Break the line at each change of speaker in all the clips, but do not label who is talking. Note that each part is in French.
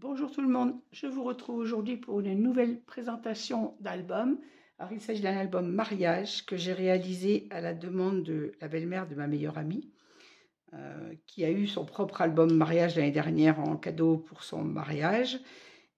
Bonjour tout le monde, je vous retrouve aujourd'hui pour une nouvelle présentation d'album. Alors il s'agit d'un album mariage que j'ai réalisé à la demande de la belle-mère de ma meilleure amie, qui a eu son propre album mariage l'année dernière en cadeau pour son mariage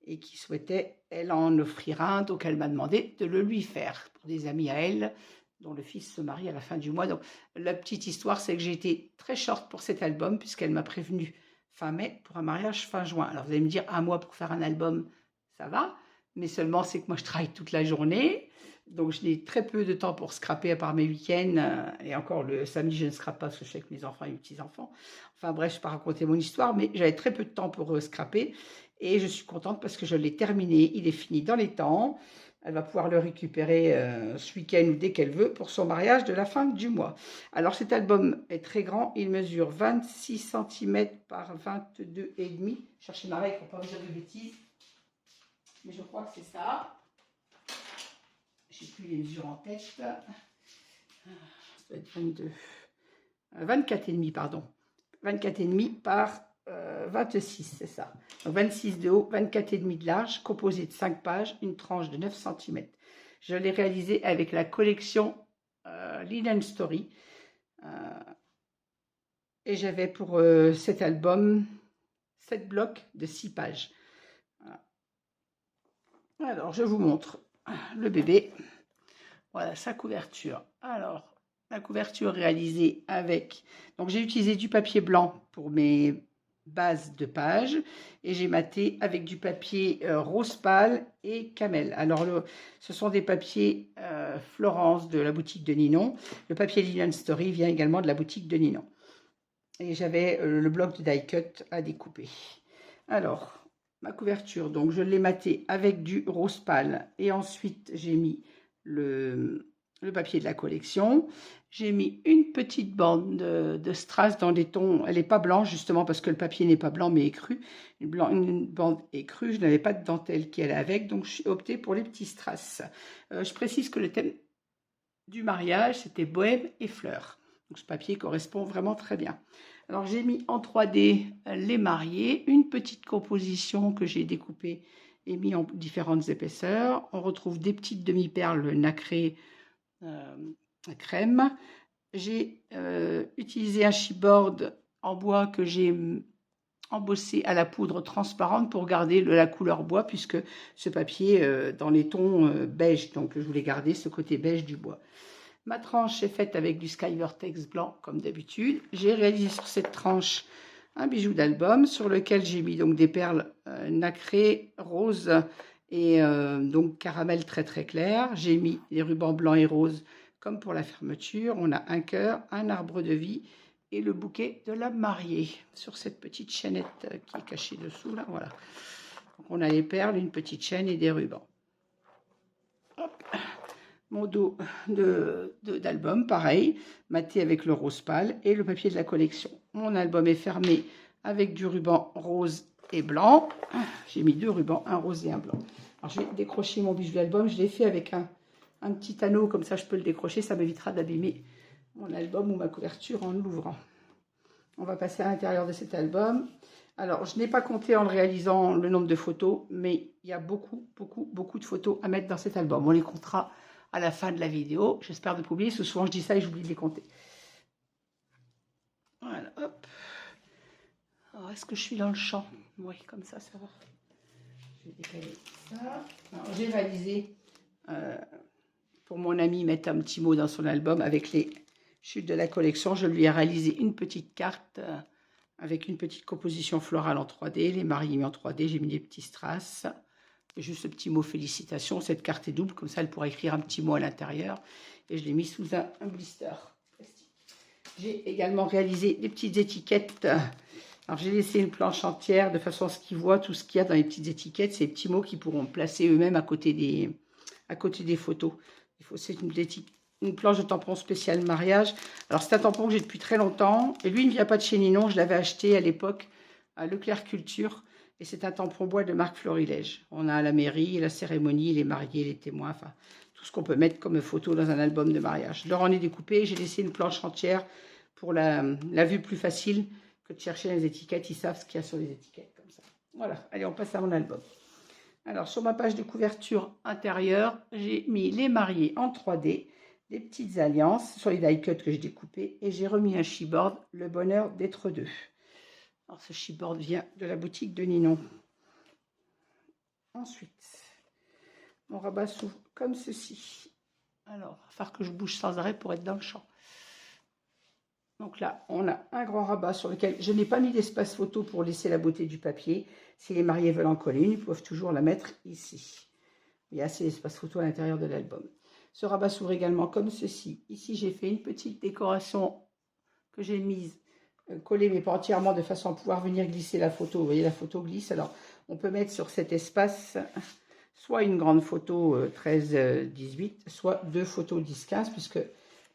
et qui souhaitait, elle, en offrir un, donc elle m'a demandé de le lui faire pour des amis à elle dont le fils se marie à la fin du mois. Donc la petite histoire, c'est que j'ai été très short pour cet album puisqu'elle m'a prévenu fin mai pour un mariage fin juin. Alors vous allez me dire, un mois pour faire un album, ça va, mais seulement c'est que moi je travaille toute la journée, donc je n'ai très peu de temps pour scraper à part mes week-ends, et encore le samedi je ne scrape pas parce que je suis avec mes enfants et mes petits-enfants. Enfin bref, je ne vais pas raconter mon histoire, mais j'avais très peu de temps pour scraper, et je suis contente parce que je l'ai terminé, il est fini dans les temps. Elle va pouvoir le récupérer ce week-end ou dès qu'elle veut pour son mariage de la fin du mois. Alors cet album est très grand, il mesure 26 cm par 22,5. Cherchez ma règle pour ne pas vous dire de bêtises, mais je crois que c'est ça. Je n'ai plus les mesures en tête. Ça doit être 24,5, pardon. 24,5 par 26, c'est ça. Donc 26 de haut, 24,5 de large, composé de 5 pages, une tranche de 9 cm. Je l'ai réalisé avec la collection Linen Story. Et j'avais pour cet album 7 blocs de 6 pages. Voilà. Alors, je vous montre le bébé. Voilà sa couverture. Alors, la couverture réalisée avec... Donc, j'ai utilisé du papier blanc pour mes bases de pages et j'ai maté avec du papier rose pâle et camel. Alors, ce sont des papiers Florence de la boutique de Ninon. Le papier Linen Story vient également de la boutique de Ninon. Et j'avais le bloc de die cut à découper. Alors, ma couverture, donc je l'ai maté avec du rose pâle et ensuite j'ai mis le papier de la collection. J'ai mis une petite bande de strass dans des tons, elle n'est pas blanche justement parce que le papier n'est pas blanc mais écru. Une bande écrue, je n'avais pas de dentelle qui allait avec, donc j'ai opté pour les petits strass. Je précise que le thème du mariage, c'était bohème et fleurs. Donc ce papier correspond vraiment très bien. Alors j'ai mis en 3D les mariés, une petite composition que j'ai découpée et mis en différentes épaisseurs. On retrouve des petites demi-perles nacrées crème. J'ai utilisé un chipboard en bois que j'ai embossé à la poudre transparente pour garder la couleur bois puisque ce papier dans les tons beige, donc je voulais garder ce côté beige du bois. Ma tranche est faite avec du Sky Vertex blanc comme d'habitude. J'ai réalisé sur cette tranche un bijou d'album sur lequel j'ai mis donc des perles nacrées, roses et donc caramel très très clair. J'ai mis des rubans blancs et roses comme pour la fermeture. On a un cœur, un arbre de vie et le bouquet de la mariée sur cette petite chaînette qui est cachée dessous là. Voilà. Donc on a les perles, une petite chaîne et des rubans. Hop. Mon dos d'album, pareil, maté avec le rose pâle et le papier de la collection. Mon album est fermé avec du ruban rose et blanc. J'ai mis 2 rubans, un rose et un blanc. Alors, je vais décrocher mon bijou d'album. Je l'ai fait avec un petit anneau, comme ça je peux le décrocher. Ça m'évitera d'abîmer mon album ou ma couverture en l'ouvrant. On va passer à l'intérieur de cet album. Alors, je n'ai pas compté en le réalisant le nombre de photos, mais il y a beaucoup de photos à mettre dans cet album. On les comptera à la fin de la vidéo. J'espère ne pas oublier, parce que souvent je dis ça et j'oublie de les compter. Voilà, hop. Alors, est-ce que je suis dans le champ? Oui, comme ça, ça va. Je vais décaler ça. J'ai réalisé, pour mon ami, mettre un petit mot dans son album avec les chutes de la collection. Je lui ai réalisé une petite carte avec une petite composition florale en 3D, les mariés mis en 3D. J'ai mis des petits strass. Juste ce petit mot félicitations. Cette carte est double, comme ça elle pourra écrire un petit mot à l'intérieur. Et je l'ai mis sous un blister plastique. J'ai également réalisé des petites étiquettes. Alors j'ai laissé une planche entière de façon à ce qu'ils voient tout ce qu'il y a dans les petites étiquettes. Ces petits mots qu'ils pourront placer eux-mêmes à côté des photos. C'est une planche de tampon spécial mariage. Alors c'est un tampon que j'ai depuis très longtemps. Et lui il ne vient pas de chez Ninon. Je l'avais acheté à l'époque à Leclerc Culture. Et c'est un tampon bois de marque Florilège. On a la mairie, la cérémonie, les mariés, les témoins, enfin tout ce qu'on peut mettre comme photo dans un album de mariage. Je leur en ai découpé, j'ai laissé une planche entière pour la vue plus facile que de chercher les étiquettes. Ils savent ce qu'il y a sur les étiquettes comme ça. Voilà, allez, on passe à mon album. Alors, sur ma page de couverture intérieure, j'ai mis les mariés en 3D, des petites alliances sur les die cuts que j'ai découpés, et j'ai remis un chipboard, le bonheur d'être deux. Alors, ce chipboard vient de la boutique de Ninon. Ensuite, mon rabat s'ouvre comme ceci. Alors, il va falloir que je bouge sans arrêt pour être dans le champ. Donc là, on a un grand rabat sur lequel je n'ai pas mis d'espace photo pour laisser la beauté du papier. Si les mariés veulent en coller une, ils peuvent toujours la mettre ici. Il y a assez d'espace photo à l'intérieur de l'album. Ce rabat s'ouvre également comme ceci. Ici, j'ai fait une petite décoration que j'ai mise, collée mais pas entièrement, de façon à pouvoir venir glisser la photo. Vous voyez, la photo glisse. Alors, on peut mettre sur cet espace soit une grande photo 13-18, soit deux photos 10-15, puisque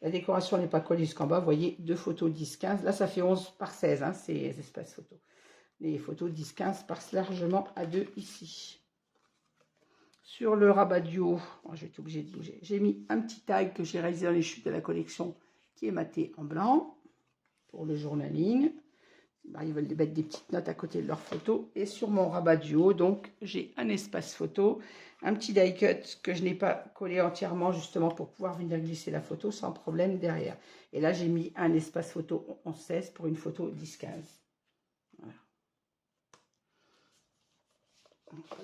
la décoration n'est pas collée jusqu'en bas. Vous voyez, deux photos 10-15. Là, ça fait 11 par 16, hein, ces espaces photos. Les photos 10-15 passent largement à deux ici. Sur le rabat du haut, je vais être obligée de bouger. J'ai mis un petit tag que j'ai réalisé dans les chutes de la collection qui est maté en blanc pour le journaling. Ils veulent mettre des petites notes à côté de leurs photos. Et sur mon rabat du haut, donc, j'ai un espace photo, un petit die cut que je n'ai pas collé entièrement justement pour pouvoir venir glisser la photo sans problème derrière. Et là, j'ai mis un espace photo 11-16 pour une photo 10-15. Voilà.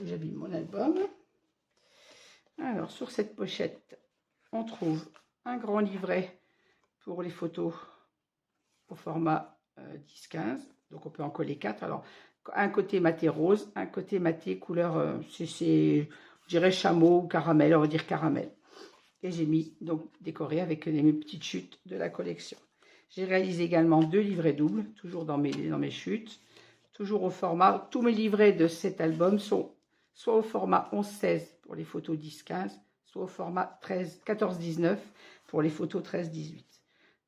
J'habille mon album. Alors, sur cette pochette, on trouve un grand livret pour les photos au format 10-15. Donc, on peut en coller 4. Alors, un côté maté rose, un côté maté couleur, je dirais chameau ou caramel, on va dire caramel. Et j'ai mis, donc, décoré avec mes petites chutes de la collection. J'ai réalisé également 2 livrets doubles, toujours dans mes chutes. Toujours au format, tous mes livrets de cet album sont soit au format 11-16 pour les photos 10-15, soit au format 14-19 pour les photos 13-18.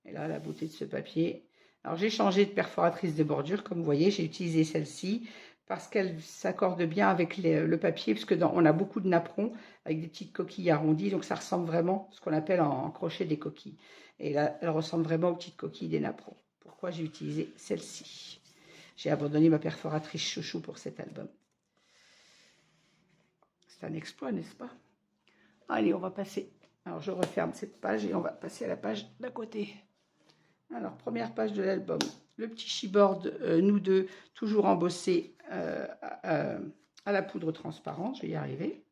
Et là, la beauté de ce papier. Alors, j'ai changé de perforatrice de bordure. Comme vous voyez, j'ai utilisé celle-ci parce qu'elle s'accorde bien avec le papier, puisque on a beaucoup de napperons avec des petites coquilles arrondies. Donc, ça ressemble vraiment à ce qu'on appelle en crochet des coquilles. Et là, elle ressemble vraiment aux petites coquilles des napperons. Pourquoi j'ai utilisé celle-ci? J'ai abandonné ma perforatrice chouchou pour cet album. C'est un exploit, n'est-ce pas? Allez, on va passer. Alors, je referme cette page et on va passer à la page d'à côté. Alors, première page de l'album. Le petit chipboard, nous deux, toujours embossé à la poudre transparente. Je vais y arriver.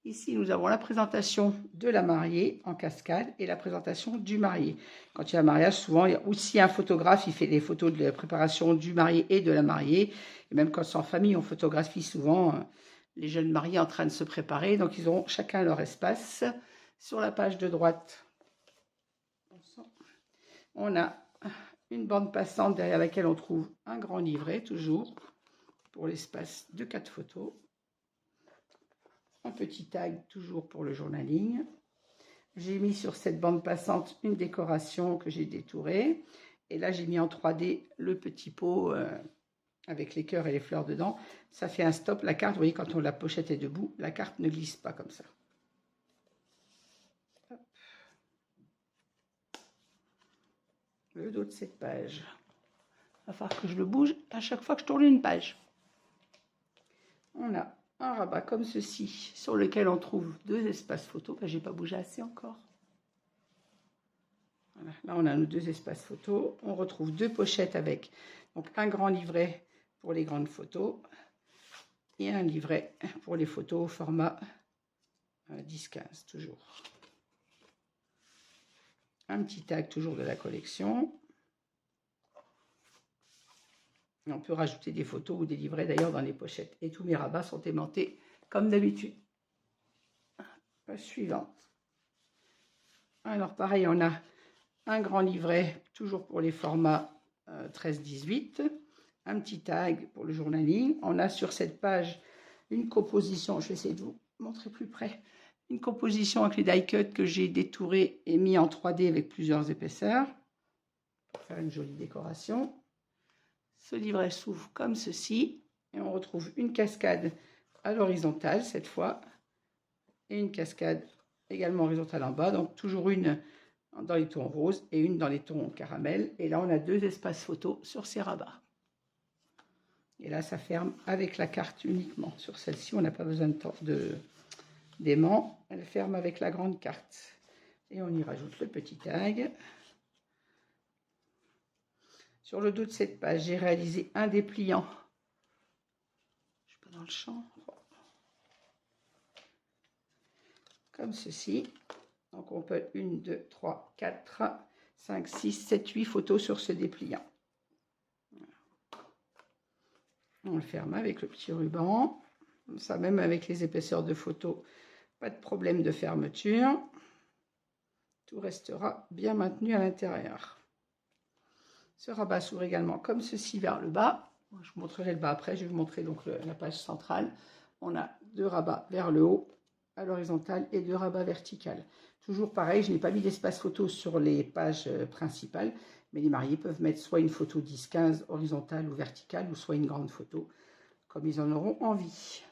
Ici, nous avons la présentation de la mariée en cascade et la présentation du marié. Quand il y a un mariage, souvent, il y a aussi un photographe, il fait des photos de la préparation du marié et de la mariée. Et même quand c'est en famille, on photographie souvent les jeunes mariés en train de se préparer. Donc, ils auront chacun leur espace. Sur la page de droite, on a une bande passante derrière laquelle on trouve un grand livret, toujours, pour l'espace de 4 photos. Un petit tag, toujours pour le journaling. J'ai mis sur cette bande passante une décoration que j'ai détourée. Et là, j'ai mis en 3D le petit pot avec les cœurs et les fleurs dedans. Ça fait un stop. La carte, vous voyez, quand la pochette est debout, la carte ne glisse pas comme ça. Hop. Le dos de cette page. Il va falloir que je le bouge à chaque fois que je tourne une page. On a un rabat comme ceci, sur lequel on trouve 2 espaces photos. Ben, j'ai pas bougé assez encore. Voilà. Là, on a nos 2 espaces photos. On retrouve 2 pochettes avec donc un grand livret pour les grandes photos et un livret pour les photos au format 10-15, toujours. Un petit tag, toujours de la collection. Et on peut rajouter des photos ou des livrets d'ailleurs dans les pochettes. Et tous mes rabats sont aimantés comme d'habitude. Page suivante. Alors pareil, on a un grand livret, toujours pour les formats 13-18. Un petit tag pour le journaling. On a sur cette page une composition, je vais essayer de vous montrer plus près, une composition avec les die cuts que j'ai détouré et mis en 3D avec plusieurs épaisseurs pour faire une jolie décoration. Ce livret s'ouvre comme ceci et on retrouve une cascade à l'horizontale cette fois et une cascade également horizontale en bas, donc toujours une dans les tons roses et une dans les tons caramel. Et là, on a 2 espaces photos sur ces rabats. Et là, ça ferme avec la carte uniquement. Sur celle-ci, on n'a pas besoin d'aimant. Elle ferme avec la grande carte. Et on y rajoute le petit tag. Sur le dos de cette page, j'ai réalisé un dépliant. Je ne suis pas dans le champ. Comme ceci. Donc on peut 1, 2, 3, 4, 5, 6, 7, 8 photos sur ce dépliant. On le ferme avec le petit ruban. Ça, même avec les épaisseurs de photos, pas de problème de fermeture. Tout restera bien maintenu à l'intérieur. Ce rabat s'ouvre également comme ceci vers le bas. Je vous montrerai le bas après. Je vais vous montrer donc la page centrale. On a 2 rabats vers le haut à l'horizontale et 2 rabats verticales. Toujours pareil, je n'ai pas mis d'espace photo sur les pages principales, mais les mariés peuvent mettre soit une photo 10-15 horizontale ou verticale, ou soit une grande photo, comme ils en auront envie.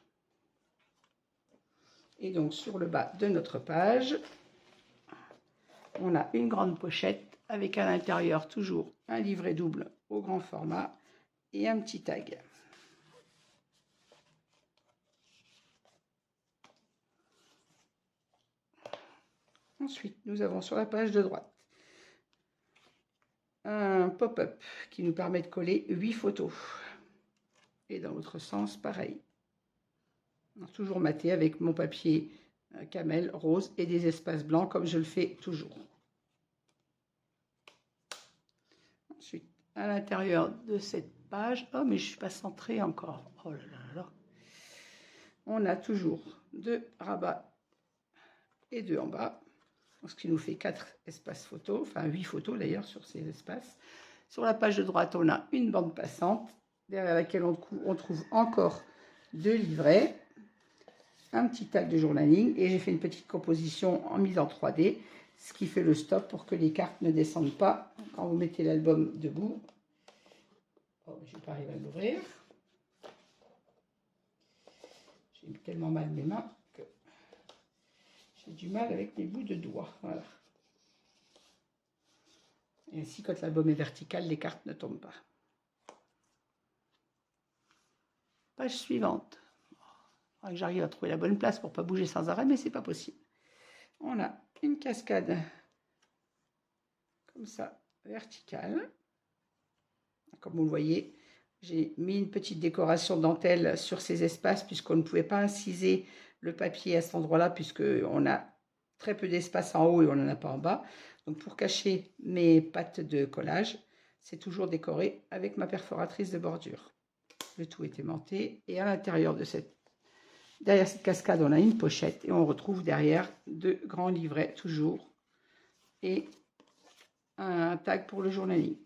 Et donc sur le bas de notre page, on a une grande pochette avec à l'intérieur toujours un livret double au grand format et un petit tag. Ensuite, nous avons sur la page de droite un pop-up qui nous permet de coller 8 photos. Et dans l'autre sens, pareil. Alors, toujours maté avec mon papier camel rose et des espaces blancs comme je le fais toujours. Ensuite, à l'intérieur de cette page, oh mais je ne suis pas centrée encore. Oh là là là. On a toujours 2 rabats et 2 en bas. Ce qui nous fait 4 espaces photos, enfin 8 photos d'ailleurs sur ces espaces. Sur la page de droite, on a une bande passante, derrière laquelle on trouve encore 2 livrets, un petit tag de journaling, et j'ai fait une petite composition en mise en 3D, ce qui fait le stop pour que les cartes ne descendent pas quand vous mettez l'album debout. Oh, je ne vais pas arriver à l'ouvrir. J'ai tellement mal mes mains que j'ai du mal avec mes bouts de doigts. Voilà. Et ainsi, quand l'album est vertical, les cartes ne tombent pas. Page suivante. J'arrive à trouver la bonne place pour ne pas bouger sans arrêt, mais c'est pas possible. On a une cascade comme ça, verticale. Comme vous le voyez, j'ai mis une petite décoration dentelle sur ces espaces puisqu'on ne pouvait pas inciser le papier à cet endroit-là puisqu'on a très peu d'espace en haut et on n'en a pas en bas. Donc pour cacher mes pattes de collage, c'est toujours décoré avec ma perforatrice de bordure. Le tout est aimanté et à l'intérieur de derrière cette cascade, on a une pochette et on retrouve derrière 2 grands livrets toujours et un tag pour le journaling.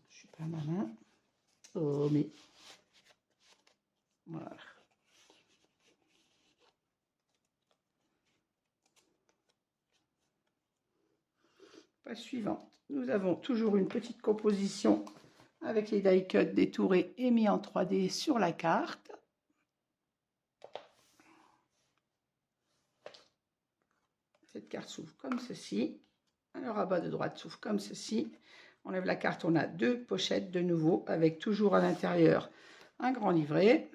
Je suis pas malin. Oh mais voilà. Page suivante. Nous avons toujours une petite composition avec les die cuts détourés et mis en 3D sur la carte. Cette carte s'ouvre comme ceci. Le rabat de droite s'ouvre comme ceci. On lève la carte, on a 2 pochettes de nouveau avec toujours à l'intérieur un grand livret.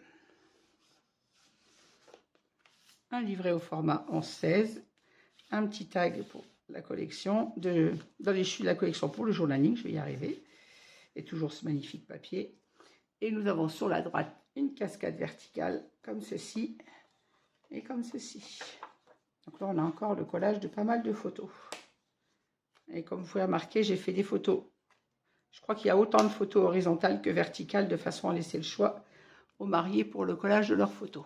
Un livret au format 11-16. Un petit tag pour la collection, dans les chutes de la collection pour le journaling, je vais y arriver. Et toujours ce magnifique papier. Et nous avons sur la droite une cascade verticale comme ceci et comme ceci. Donc là, on a encore le collage de pas mal de photos. Et comme vous pouvez remarquer, j'ai fait des photos. Je crois qu'il y a autant de photos horizontales que verticales, de façon à laisser le choix aux mariés pour le collage de leurs photos.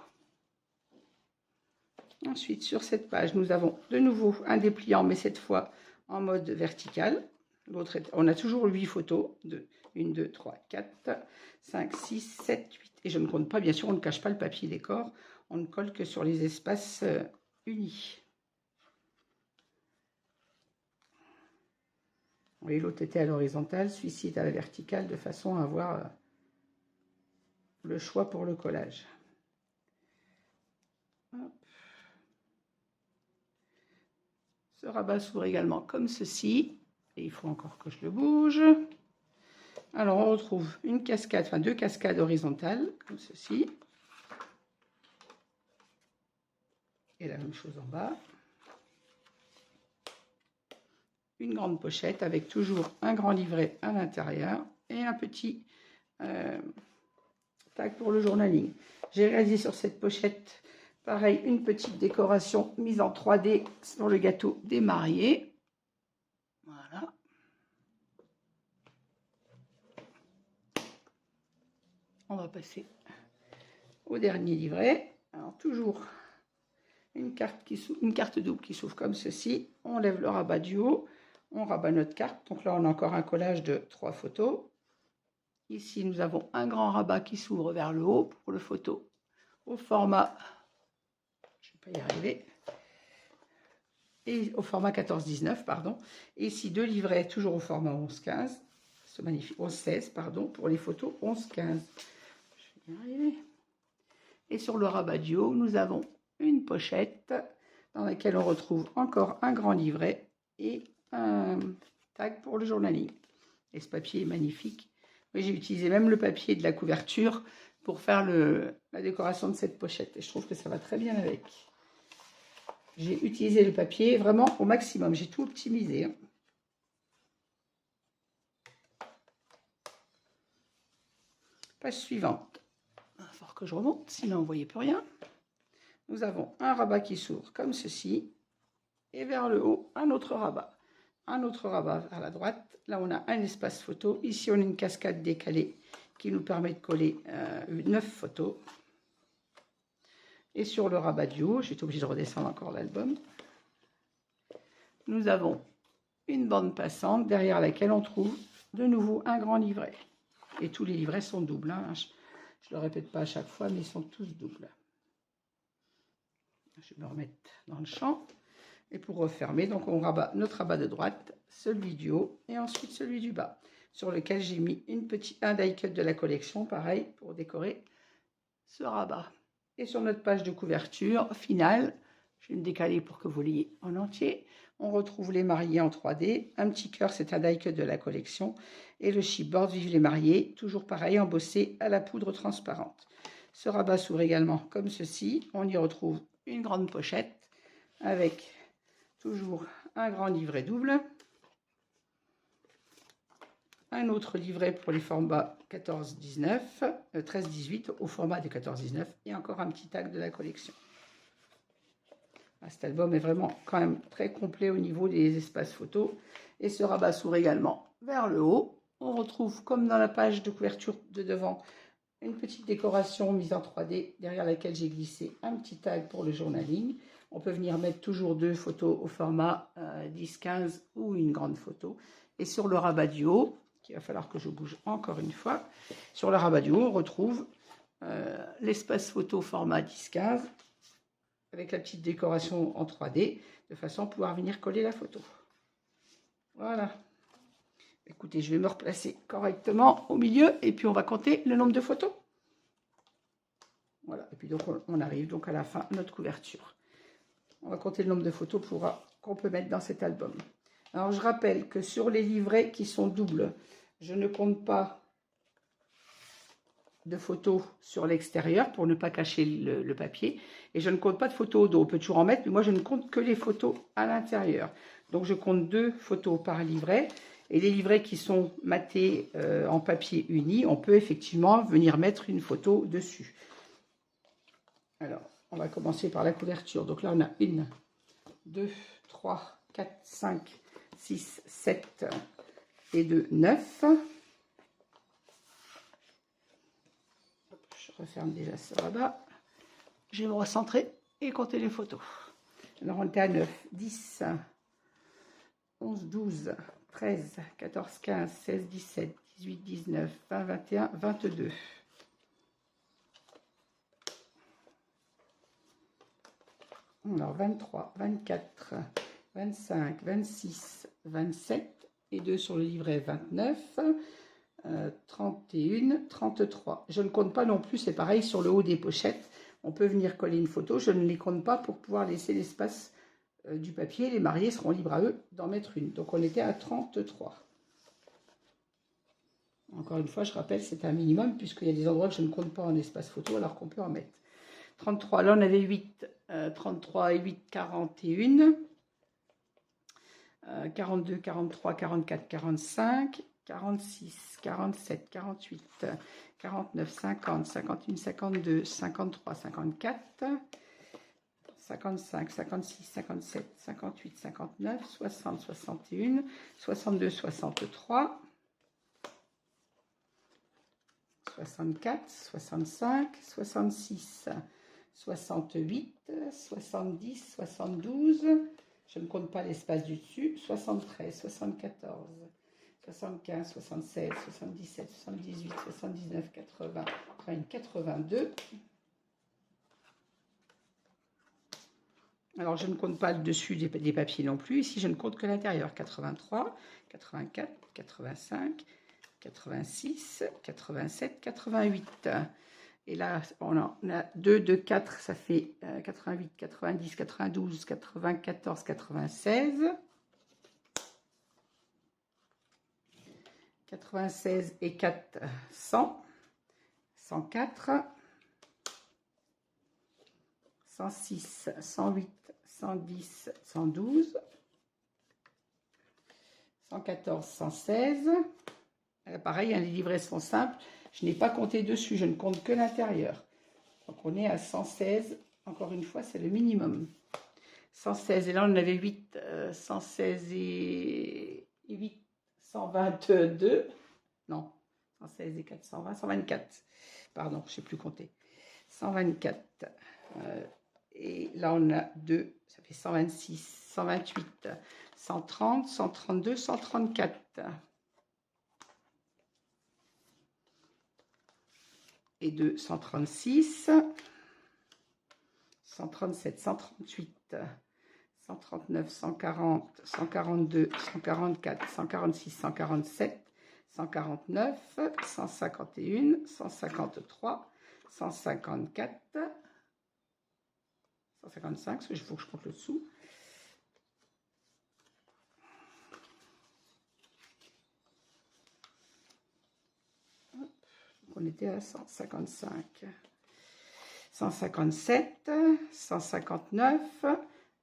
Ensuite, sur cette page, nous avons de nouveau un dépliant, mais cette fois en mode vertical. On a toujours 8 photos. 1, 2, 3, 4, 5, 6, 7, 8. Et je ne compte pas, bien sûr, on ne cache pas le papier décor. On ne colle que sur les espaces unis. Vous voyez, l'autre était à l'horizontale, celui-ci est à la verticale, de façon à avoir le choix pour le collage. Hop. Ce rabat s'ouvre également comme ceci. Et il faut encore que je le bouge. Alors, on retrouve une cascade, enfin 2 cascades horizontales, comme ceci. Et la même chose en bas. Une grande pochette avec toujours un grand livret à l'intérieur et un petit tag pour le journaling. J'ai réalisé sur cette pochette, pareil, une petite décoration mise en 3D sur le gâteau des mariés. Voilà. On va passer au dernier livret. Alors toujours une carte double qui s'ouvre comme ceci. On lève le rabat du haut, on rabat notre carte. Donc là, on a encore un collage de 3 photos. Ici, nous avons un grand rabat qui s'ouvre vers le haut pour le photo au format, je ne vais pas y arriver, et au format 14-19, pardon. Et ici, 2 livrets toujours au format 11-15, ce magnifique 11-16, pardon, pour les photos 11-15. Je vais y arriver. Et sur le rabat du haut, nous avons une pochette dans laquelle on retrouve encore un grand livret et un tag pour le journaling. Et ce papier est magnifique. J'ai utilisé même le papier de la couverture pour faire la décoration de cette pochette. Et je trouve que ça va très bien avec. J'ai utilisé le papier vraiment au maximum. J'ai tout optimisé. Hein. Page suivante. Il va falloir que je remonte, sinon vous ne voyez plus rien. Nous avons un rabat qui s'ouvre comme ceci. Et vers le haut, un autre rabat. Un autre rabat vers la droite. Là, on a un espace photo. Ici, on a une cascade décalée qui nous permet de coller 9 photos. Et sur le rabat du haut, j'étais obligée de redescendre encore l'album. Nous avons une bande passante derrière laquelle on trouve de nouveau un grand livret. Et tous les livrets sont doubles. Hein. Je ne le répète pas à chaque fois, mais ils sont tous doubles. Je vais me remettre dans le champ. Et pour refermer, donc on rabat notre rabat de droite, celui du haut et ensuite celui du bas, sur lequel j'ai mis un die cut de la collection, pareil, pour décorer ce rabat. Et sur notre page de couverture finale, je vais me décaler pour que vous l'ayez en entier, on retrouve les mariés en 3D, un petit cœur, c'est un die cut de la collection, et le chipboard Vive les mariés, toujours pareil, embossé à la poudre transparente. Ce rabat s'ouvre également comme ceci, on y retrouve une grande pochette avec toujours un grand livret double, un autre livret pour les formats 14-19, 13-18 au format de 14-19 et encore un petit tag de la collection. Cet album est vraiment quand même très complet au niveau des espaces photos et ce rabat s'ouvre également vers le haut. On retrouve comme dans la page de couverture de devant une petite décoration mise en 3D derrière laquelle j'ai glissé un petit tag pour le journaling. On peut venir mettre toujours 2 photos au format 10-15 ou une grande photo. Et sur le rabat du haut, qu'il va falloir que je bouge encore une fois, sur le rabat du haut, on retrouve l'espace photo format 10-15 avec la petite décoration en 3D de façon à pouvoir venir coller la photo. Voilà. Écoutez, je vais me replacer correctement au milieu et puis on va compter le nombre de photos. Voilà, et puis donc on arrive donc à la fin de notre couverture. On va compter le nombre de photos qu'on peut mettre dans cet album. Alors je rappelle que sur les livrets qui sont doubles, je ne compte pas de photos sur l'extérieur pour ne pas cacher le papier. Et je ne compte pas de photos au dos. On peut toujours en mettre, mais moi je ne compte que les photos à l'intérieur. Donc je compte 2 photos par livret. Et les livrets qui sont matés en papier uni, on peut effectivement venir mettre une photo dessus. Alors, on va commencer par la couverture. Donc là, on a 1, 2, 3, 4, 5, 6, 7 et 2, 9. Je referme déjà ce rabat. Je vais me recentrer et compter les photos. Alors, on était à 9, 10, 11, 12, 13, 14, 15, 16, 17, 18, 19, 20, 21, 22. Alors 23, 24, 25, 26, 27 et 2 sur le livret 29, 31, 33. Je ne compte pas non plus, c'est pareil sur le haut des pochettes. On peut venir coller une photo, je ne les compte pas pour pouvoir laisser l'espace du papier, les mariés seront libres à eux d'en mettre une. Donc on était à 33. Encore une fois, je rappelle, c'est un minimum puisqu'il y a des endroits que je ne compte pas en espace photo alors qu'on peut en mettre. 33, là on avait 8, 33 et 8, 41, 42, 43, 44, 45, 46, 47, 48, 49, 50, 51, 52, 53, 54, 55, 56, 57, 58, 59, 60, 61, 62, 63, 64, 65, 66, 68, 70, 72, je ne compte pas l'espace du dessus, 73, 74, 75, 76, 77, 78, 79, 80, 81, 82. Alors, je ne compte pas le dessus des papiers non plus. Ici, je ne compte que l'intérieur. 83, 84, 85, 86, 87, 88. Et là, on a 2, 2, 4, ça fait 88, 90, 92, 94, 96. 96 et 4, 100. 104. 106, 108, 110, 112. 114, 116. Pareil, les livrets sont simples. Je n'ai pas compté dessus, je ne compte que l'intérieur. Donc on est à 116. Encore une fois, c'est le minimum. 116, et là on avait 8, 116 et 8, 122. Non, 116 et 4, 120, 124. Pardon, je ne sais plus compter. 124. Et là on a 2, ça fait 126, 128, 130, 132, 134. Et 2, 136, 137, 138, 139, 140, 142, 144, 146, 147, 149, 151, 153, 154, 155, parce qu'il faut que je compte le dessous. On était à 155, 157, 159,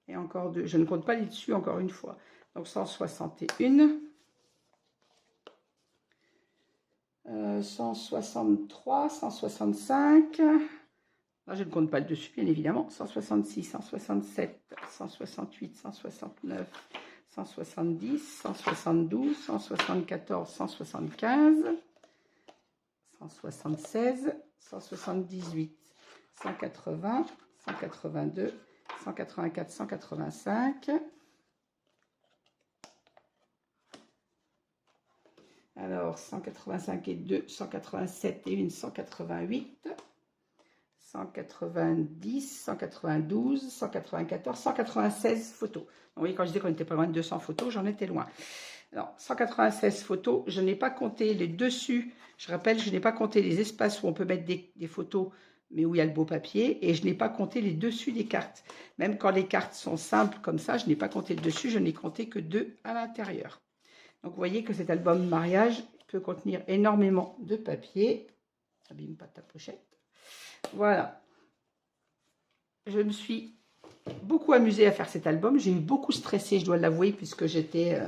et encore 2. Je ne compte pas les dessus encore une fois. Donc 161, 163, 165. Là, je ne compte pas le dessus, bien évidemment. 166, 167, 168, 169, 170, 172, 174, 175. 176, 178, 180, 182, 184, 185. Alors, 185 et 2, 187 et 1, 188. 190, 192, 194, 196 photos. Vous voyez, quand je disais qu'on n'était pas loin de 200 photos, j'en étais loin. Alors, 196 photos, je n'ai pas compté les dessus. Je rappelle, je n'ai pas compté les espaces où on peut mettre des photos, mais où il y a le beau papier. Et je n'ai pas compté les dessus des cartes. Même quand les cartes sont simples comme ça, je n'ai pas compté le dessus, je n'ai compté que 2 à l'intérieur. Donc, vous voyez que cet album mariage peut contenir énormément de papier. Abîme pas ta pochette. Voilà. Je me suis beaucoup amusée à faire cet album. J'ai eu beaucoup stressé, je dois l'avouer, puisque j'étais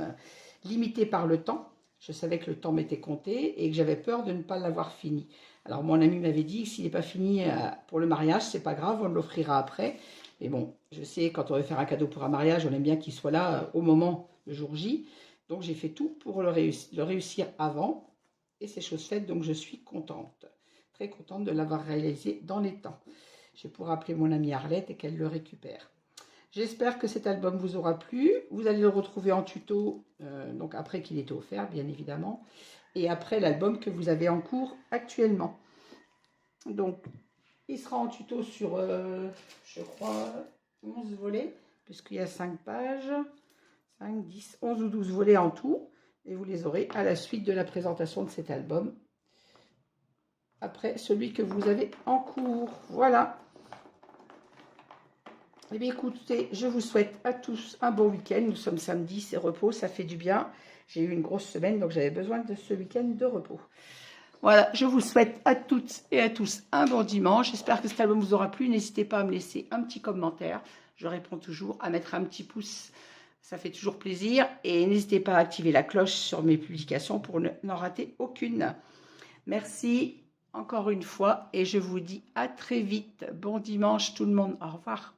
limitée par le temps. Je savais que le temps m'était compté et que j'avais peur de ne pas l'avoir fini. Alors, mon ami m'avait dit que s'il n'est pas fini pour le mariage, c'est pas grave, on l'offrira après. Mais bon, je sais, quand on veut faire un cadeau pour un mariage, on aime bien qu'il soit là au moment, le jour J. Donc, j'ai fait tout pour le réussir avant. Et c'est chose faite, donc je suis contente. Très contente de l'avoir réalisé dans les temps. Je vais pouvoir appeler mon amie Arlette et qu'elle le récupère. J'espère que cet album vous aura plu. Vous allez le retrouver en tuto, donc après qu'il était offert, bien évidemment. Et après l'album que vous avez en cours actuellement. Donc, il sera en tuto sur, je crois, 11 volets, puisqu'il y a 5 pages. 5, 10, 11 ou 12 volets en tout. Et vous les aurez à la suite de la présentation de cet album. Après celui que vous avez en cours. Voilà. Eh bien, écoutez, je vous souhaite à tous un bon week-end. Nous sommes samedi, c'est repos, ça fait du bien. J'ai eu une grosse semaine, donc j'avais besoin de ce week-end de repos. Voilà, je vous souhaite à toutes et à tous un bon dimanche. J'espère que cet album vous aura plu. N'hésitez pas à me laisser un petit commentaire. Je réponds toujours, à mettre un petit pouce. Ça fait toujours plaisir. Et n'hésitez pas à activer la cloche sur mes publications pour n'en rater aucune. Merci encore une fois et je vous dis à très vite. Bon dimanche tout le monde. Au revoir.